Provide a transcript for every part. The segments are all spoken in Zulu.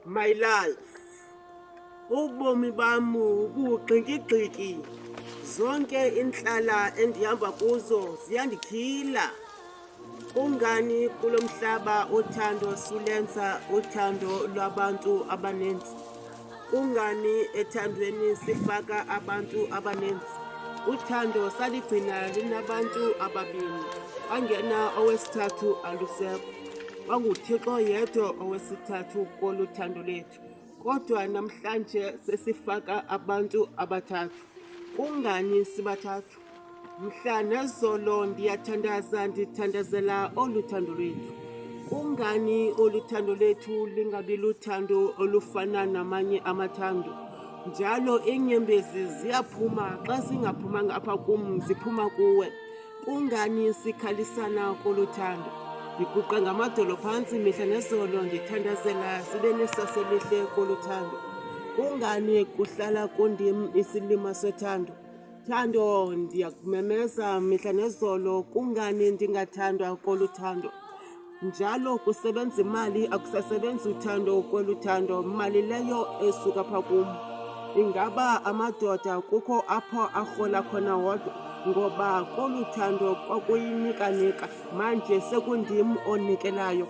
My life, ubomi bami buqikigqiki, zonke inhlala endihamba kuzo ziyandikhila. Ungani kulo mhlaba uthando sulenza uthando lwabantu abaninzi? Ungani ethandweni sifaka abantu abaninzi? Uthando saligcina linabantu ababini, angena owesithathu alusekho. WanguThixo yedwa owesithathu kolu thando lethu, kodwa namhlanje sesifaka abantu abathathu. Ungani sibathathu? Mhla nezolo ndiyathandaza ndithandazela olu thando lwethu. Ungani olu thando lethu lingabi luthando olufana namanye amathando? Njalo iinyembezi ziyaphuma, xa zingaphumanga apha kum ziphuma kuwe. Ungani sikhalisana kolu thando? Ndiguqa ngamadolo phantsi mihla nezolo ndithandazela sibe nesasa elihle kolu thando. Ungani kuhlala kundim isilima sethando? Thando, ndiyakumemeza mihla nezolo, kungani ndingathandwa kolu thando? Njalo kusebenza imali, akusasebenzi uthando kolu thando, mali leyo esuka pha kum. Ingaba amadoda kukho apho arhola khona wodwa? Ngoba kolu thando kwakuyinika-nika, manje sekundim onikelayo.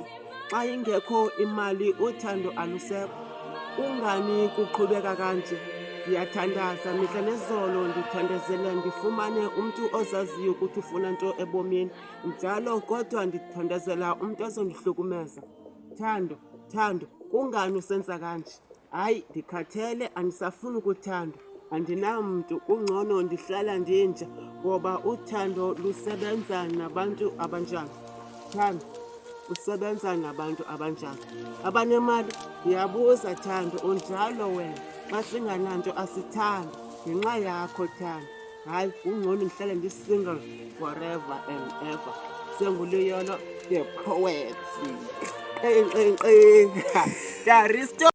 Xa ingekho imali uthando alusekho. Ungani kuqhubeka kanje? Ndiyathandaza mihla nezolo ndithandazela ndifumane umntu ozaziyo ukuthi ufuna nto ebomini, njalo kodwa ndithandazela umntu ozondihlukumeza. Thando, kungani usenza kanje? Hayi, ndikhathele, andisafuni ukuthandwa, andinamntu, kungcono ndihlala ndinja, ngoba uthando lusebenza nabantu abanjani. Thando, usebenza nabantu abanjani? Abanemali? Ndiyabuza Thando, unjalo wena. Xa singananto asithandi, ngenxa yakho Thando. Hayi, kungcono ndihlale ndisingle forever and ever. Senguluyolo the poet. Daristo.